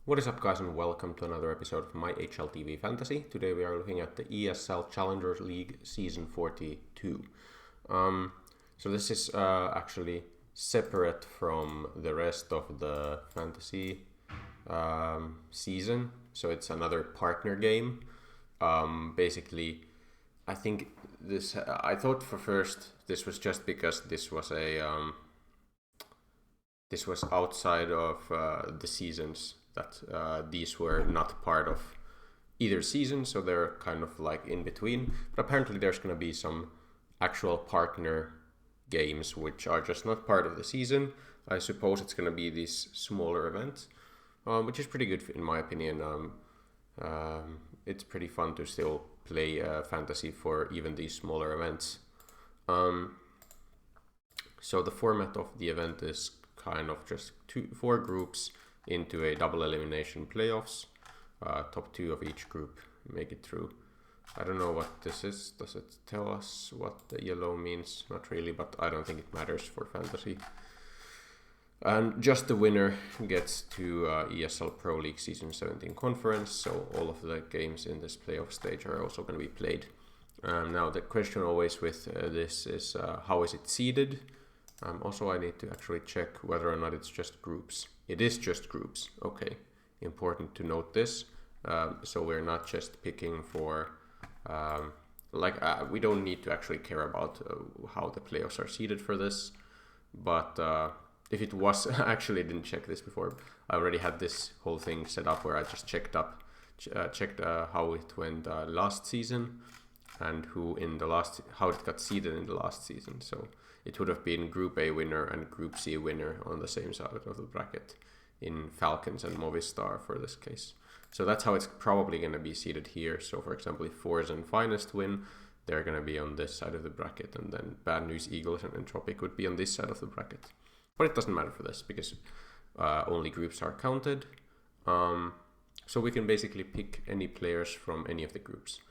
What is up, guys, and welcome to another episode of my HLTV Fantasy. Today we are looking at the ESL Challengers League Season 42. So this is actually separate from the rest of the fantasy season. So it's another partner game. Basically, I think this. I thought for first this was just because this was a this was outside of the seasons that these were not part of either season, so they're kind of like in between. But apparently there's going to be some actual partner games which are just not part of the season. I suppose it's going to be these smaller events, which is pretty good in my opinion. It's pretty fun to still play fantasy for even these smaller events. So the format of the event is kind of just four groups into a double elimination playoffs. Top two of each group make it through. I don't know what this is. Does it tell us what the yellow means? Not really, but I don't think it matters for fantasy. And just the winner gets to ESL Pro League Season 17 conference, so all of the games in this playoff stage are also going to be played. Now the question always with this is how is it seeded? Also, I need to actually check whether or not it's just groups. It is just groups. Okay, important to note this. So we're not just picking for, we don't need to actually care about how the playoffs are seeded for this. But if it was, I actually didn't check this before. I already had this whole thing set up where I just checked how it went last season and how it got seeded in the last season. So it would have been Group A winner and Group C winner on the same side of the bracket in Falcons and Movistar for this case. So that's how it's probably going to be seeded here. So for example, if Force and Finest win, they're going to be on this side of the bracket, and then Bad News Eagles and Entropic would be on this side of the bracket. But it doesn't matter for this because only groups are counted. So we can basically pick any players from any of the groups.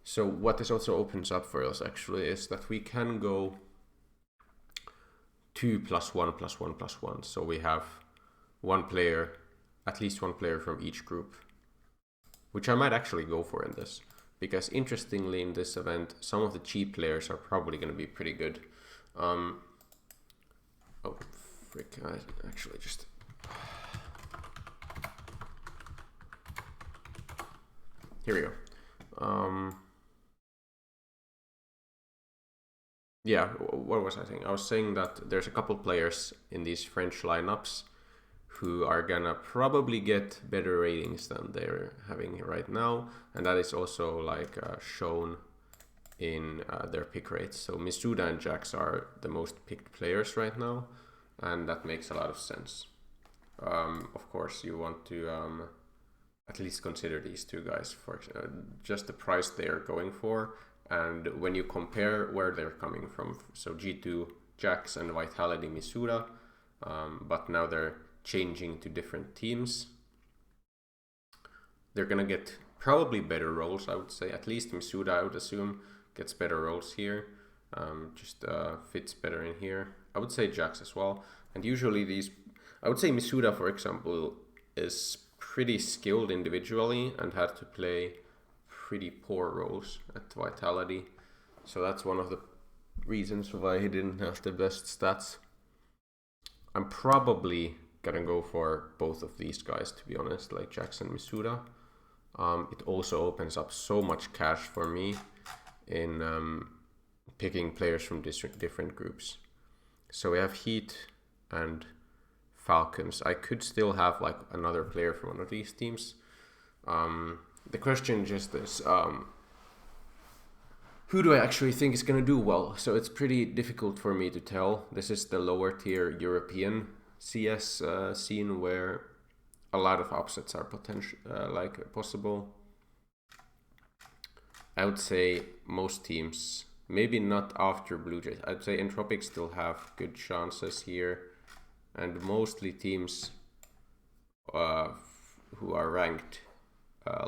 So what this also opens up for us actually is that we can go 2 + 1 + 1 + 1. So we have at least one player from each group, which I might actually go for in this. Because interestingly in this event, some of the cheap players are probably going to be pretty good. Oh, frick, I actually just... Here we go. Yeah, what was I saying? I was saying that there's a couple players in these French lineups who are gonna probably get better ratings than they're having right now, and that is also shown in their pick rates. So Misuda and Jax are the most picked players right now, and that makes a lot of sense. Of course, you want to at least consider these two guys for just the price they are going for. And when you compare where they're coming from, so G2, Jax, and Vitality, Misuda, but now they're changing to different teams. They're gonna get probably better roles, I would say. At least Misuda, I would assume, gets better roles here. Fits better in here. I would say Jax as well. And usually I would say Misuda, for example, is pretty skilled individually and had to play pretty poor roles at Vitality, so that's one of the reasons why he didn't have the best stats. I'm probably gonna go for both of these guys, to be honest, like Jackson Misuda. It also opens up so much cash for me in picking players from different groups. So we have Heat and Falcons. I could still have another player from one of these teams. The question just is, who do I actually think is going to do well? So it's pretty difficult for me to tell. This is the lower tier European CS scene where a lot of upsets are possible. I would say most teams, maybe not after Blue Jays. I'd say Entropic still have good chances here, and mostly teams who are ranked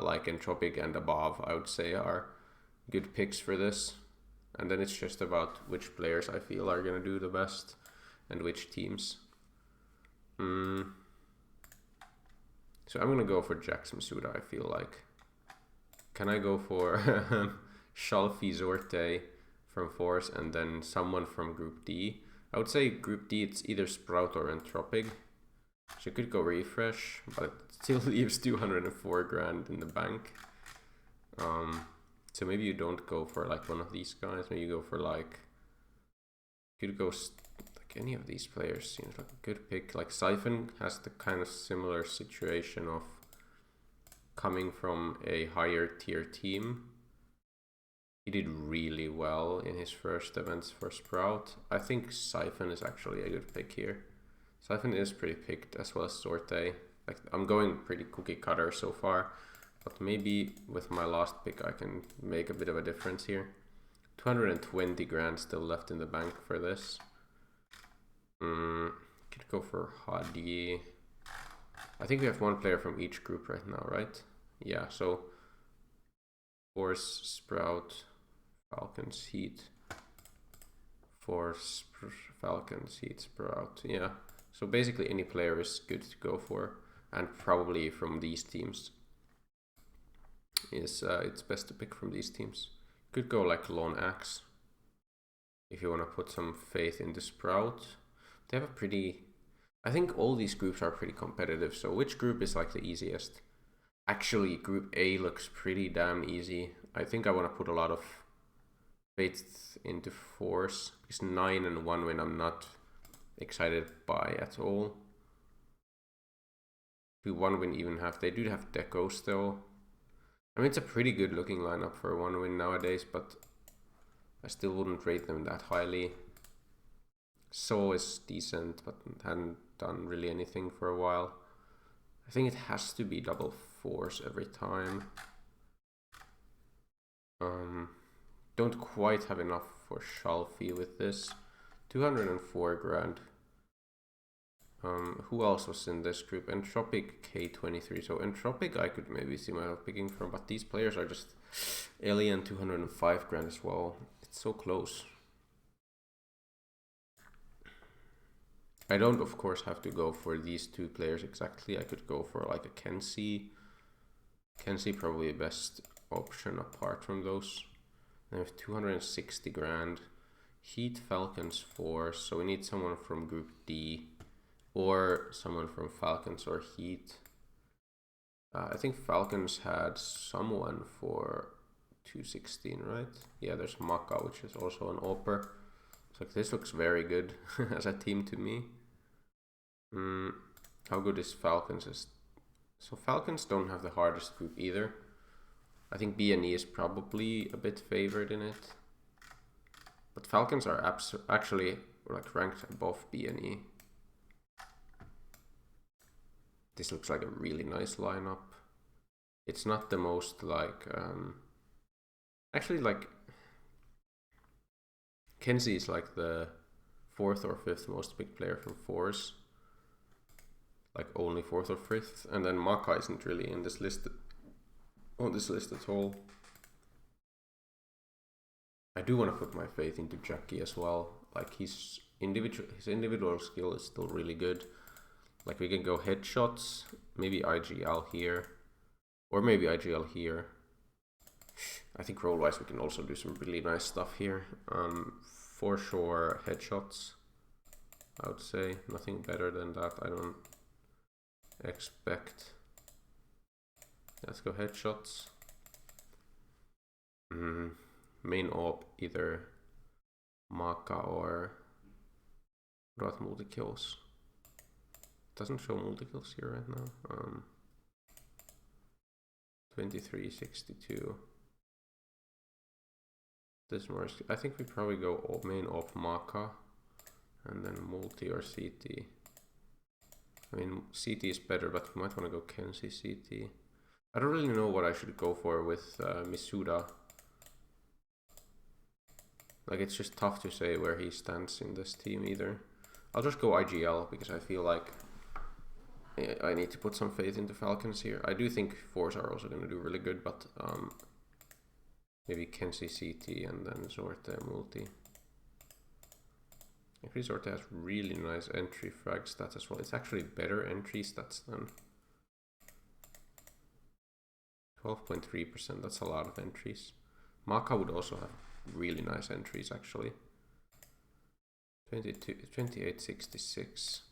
like Entropic and above, I would say, are good picks for this. And then it's just about which players I feel are going to do the best and which teams. So I'm gonna go for Jax Masuda, I feel like. Can I go for Shalfi Zorte from Force and then someone from Group D? I would say Group D, it's either Sprout or Entropic. So you could go Refresh, but it still leaves 204 grand in the bank. So maybe you don't go for like one of these guys. Maybe you go for like, you could go like any of these players. Seems like a good pick. Like Siphon has the kind of similar situation of coming from a higher tier team. He did really well in his first events for Sprout. I think Siphon is actually a good pick here. Siphon is pretty picked, as well as Sorte. Like, I'm going pretty cookie cutter so far, but maybe with my last pick I can make a bit of a difference here. 220 grand still left in the bank for this. Could go for Hadi. I think we have one player from each group right now, right? Yeah, so Force, Sprout, Falcons, Heat. Force, Falcons, Heat, Sprout. Yeah, so basically any player is good to go for, and probably from these teams is it's best to pick from these teams. Could go like Lone Axe if you want to put some faith into Sprout. They have a pretty, I think all these groups are pretty competitive, so which group is like the easiest? Actually, Group A looks pretty damn easy. I think I want to put a lot of faith into Force, because 9 and 1 win I'm not excited by at all. Do 1 win even have, they do have Deco still. I mean, it's a pretty good looking lineup for 1 win nowadays, but I still wouldn't rate them that highly. So is decent, but hadn't done really anything for a while. I think it has to be double Force every time. Don't quite have enough for Shalfi with this. 204 grand. Who else was in this group? Entropic K23. So Entropic I could maybe see myself picking from, but these players are just Alien 205 grand as well. It's so close. I don't, of course, have to go for these two players exactly. I could go for like a Kenzie. Kenzie probably the best option apart from those. I have 260 grand. Heat, Falcons, Force. So we need someone from Group D or someone from Falcons or Heat. I think Falcons had someone for 216, right? Yeah, there's Maka, which is also an Opper. So this looks very good as a team to me. How good is Falcons? So Falcons don't have the hardest group either. I think B&E is probably a bit favored in it. But Falcons are actually like ranked above B&E. This looks like a really nice lineup. It's not the most like... actually, like... Kenzie is like the 4th or 5th most picked player from Force. Like only 4th or 5th. And then Maka isn't really in this list, on this list at all. I do want to put my faith into Jackie as well. Like his individual skill is still really good. Like we can go headshots, maybe IGL here, or maybe IGL here. I think role-wise we can also do some really nice stuff here. For sure headshots, I would say. Nothing better than that, I don't expect. Let's go headshots. Main op, either Maka or what multi-kills. Doesn't show multi-kills here right now. 2362. This more, I think we probably go main op Maka and then multi or CT. I mean, CT is better, but we might want to go Kenzie CT. I don't really know what I should go for with Misuda. Like, it's just tough to say where he stands in this team either. I'll just go IGL because I feel like I need to put some faith into Falcons here. I do think Force are also going to do really good, but maybe Kenzie CT and then Zorte multi. Actually, Zorte has really nice entry frag stats as well. It's actually better entry stats than 12.3%. That's a lot of entries. Maka would also have really nice entries actually. 2866,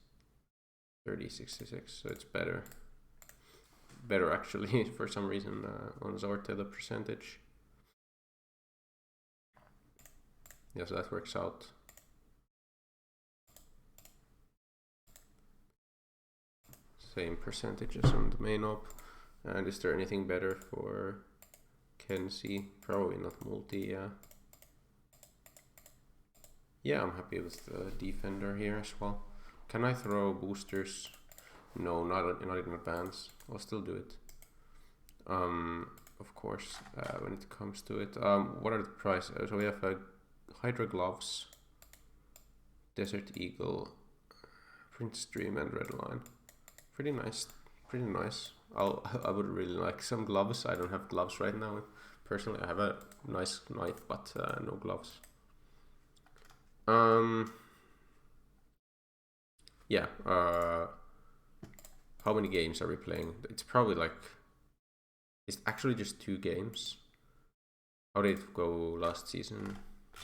3066. So it's better actually for some reason on Zorte, the percentage. Yeah, so that works out. Same percentages on the main op. And is there anything better for Kenzie? Probably not multi, yeah. Yeah, I'm happy with the defender here as well. Can I throw boosters? No, not in advance. I'll still do it. Of course, when it comes to it. What are the prices? So we have Hydra Gloves, Desert Eagle, Print Stream, and Red Line. Pretty nice. I would really like some gloves. I don't have gloves right now. Personally, I have a nice knife, but no gloves. Yeah. How many games are we playing? It's probably like, it's actually just 2 games. How did it go last season?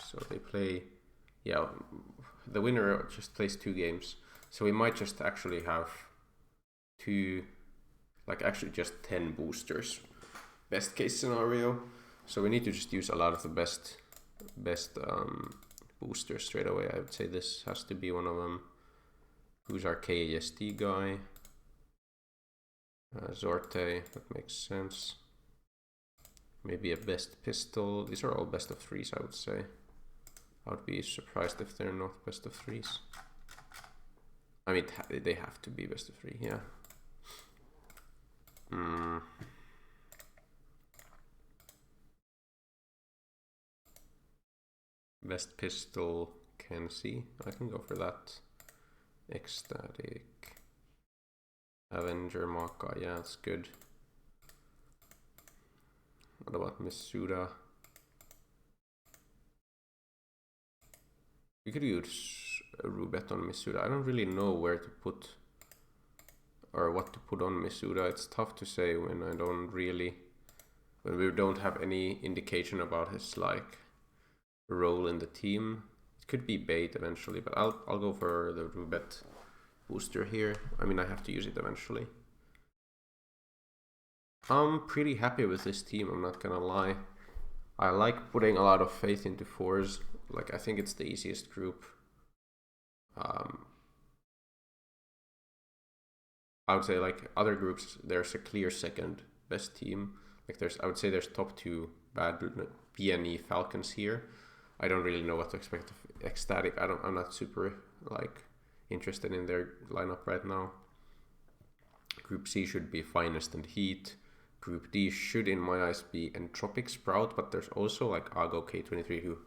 So they play, yeah, the winner just plays 2 games. So we might just actually have 2, like actually just 10 boosters, best case scenario. So we need to just use a lot of the best boosters straight away. I would say this has to be one of them. Who's our KASD guy? Zorte, that makes sense. Maybe a best pistol. These are all best of 3s, I would say. I would be surprised if they're not best of 3s. I mean, they have to be best of 3, yeah. Best pistol, Kenzie. I can go for that. Ecstatic. Avenger Maka, yeah, that's good. What about Misuda? We could use a Rubet on Misuda. I don't really know where to put or what to put on Misuda. It's tough to say when we don't have any indication about his like role in the team. It could be bait eventually, but I'll go for the Rubet booster here. I mean, I have to use it eventually. I'm pretty happy with this team, I'm not gonna lie. I like putting a lot of faith into 4s. Like, I think it's the easiest group. I would say, like, other groups, there's a clear second best team. Like, I would say there's top 2 bad PNE Falcons here. I don't really know what to expect of Ecstatic. I'm not super, like, interested in their lineup right now. Group C should be Finest and Heat. Group D should, in my eyes, be Entropic Sprout, but there's also like Ago K23 who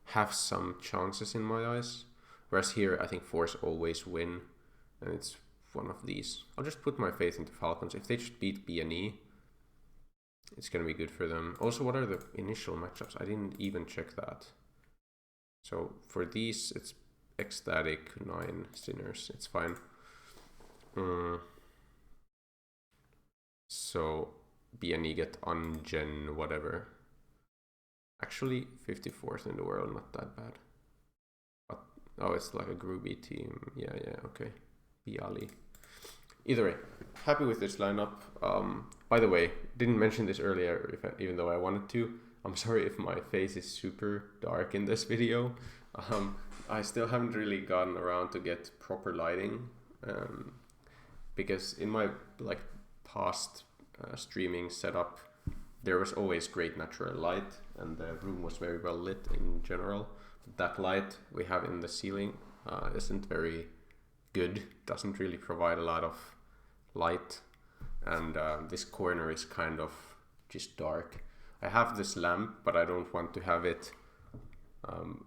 have some chances in my eyes. Whereas here, I think 4s always win, and it's one of these. I'll just put my faith into Falcons. If they just beat BNE, it's gonna be good for them. Also, what are the initial matchups? I didn't even check that. So for these, it's Ecstatic, 9, Sinners. It's fine. So BNE get Ungen whatever. Actually, 54th in the world, not that bad. But oh, it's like a groovy team. Yeah, okay. Biali. Either way, happy with this lineup. By the way, didn't mention this earlier, even though I wanted to. I'm sorry if my face is super dark in this video. I still haven't really gotten around to get proper lighting, because in my like past streaming setup, there was always great natural light, and the room was very well lit in general. But that light we have in the ceiling isn't very good. Doesn't really provide a lot of light, and this corner is kind of just dark. I have this lamp, but I don't want to have it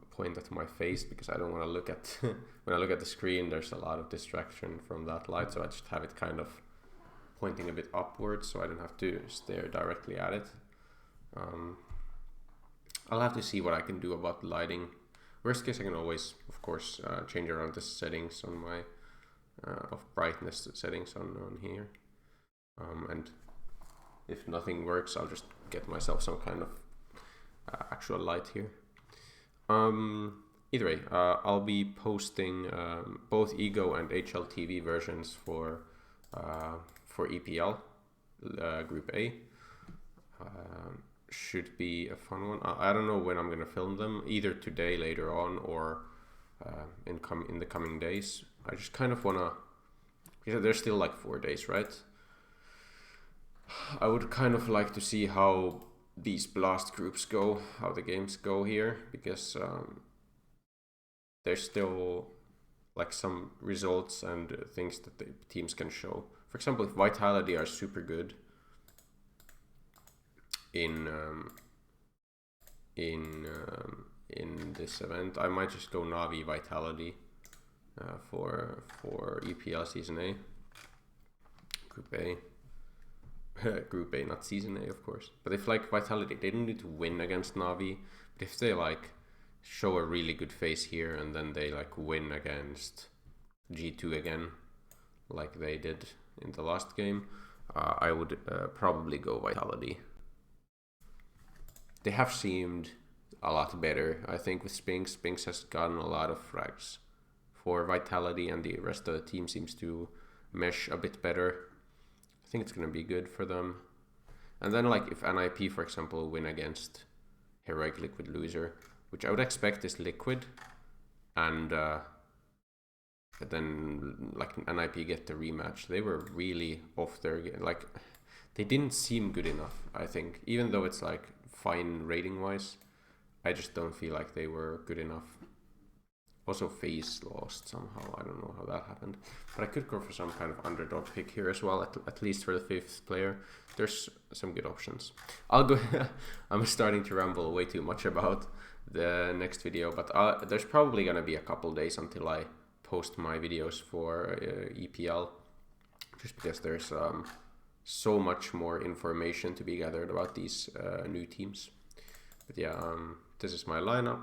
point at my face, because I don't want to look at when I look at the screen, there's a lot of distraction from that light, so I just have it kind of pointing a bit upwards so I don't have to stare directly at it. I'll have to see what I can do about the lighting. Worst case, I can always, of course, change around the settings on my of brightness settings on here, and if nothing works, I'll just get myself some kind of actual light here. Either way, I'll be posting both Ego and HLTV versions for EPL Group A. Should be a fun one. I don't know when I'm gonna film them, either today later on or in the coming days. I just kind of wanna, because there's still like 4 days, right? I would kind of like to see how these blast groups go, how the games go here, because there's still like some results and things that the teams can show. For example, if Vitality are super good in this event, I might just go Navi Vitality for EPL Season A, Group A. Group A, not Season A, of course. But if like Vitality, they don't need to win against Navi, but if they like show a really good face here and then they like win against G2 again, like they did in the last game, I would probably go Vitality. They have seemed a lot better, I think, with Spinks. Spinks has gotten a lot of frags for Vitality, and the rest of the team seems to mesh a bit better. I think it's going to be good for them. And then like if NIP, for example, win against Heroic Liquid Loser, which I would expect is Liquid, and then like NIP get the rematch. They were really off their game. Like they didn't seem good enough, I think. Even though it's like fine rating wise, I just don't feel like they were good enough. Also, FaZe lost somehow. I don't know how that happened. But I could go for some kind of underdog pick here as well, at least for the 5th player. There's some good options. I'll go... I'm starting to ramble way too much about the next video, but there's probably going to be a couple days until I post my videos for EPL, just because there's so much more information to be gathered about these new teams. But yeah, this is my lineup.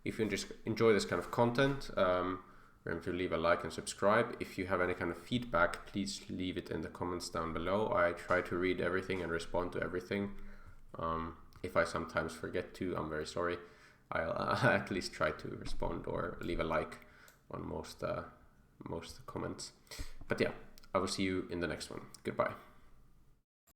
If you just enjoy this kind of content, remember to leave a like and subscribe. If you have any kind of feedback, please leave it in the comments down below. I try to read everything and respond to everything. If I sometimes forget to, I'm very sorry. I'll at least try to respond or leave a like on most comments. But yeah, I will see you in the next one. Goodbye.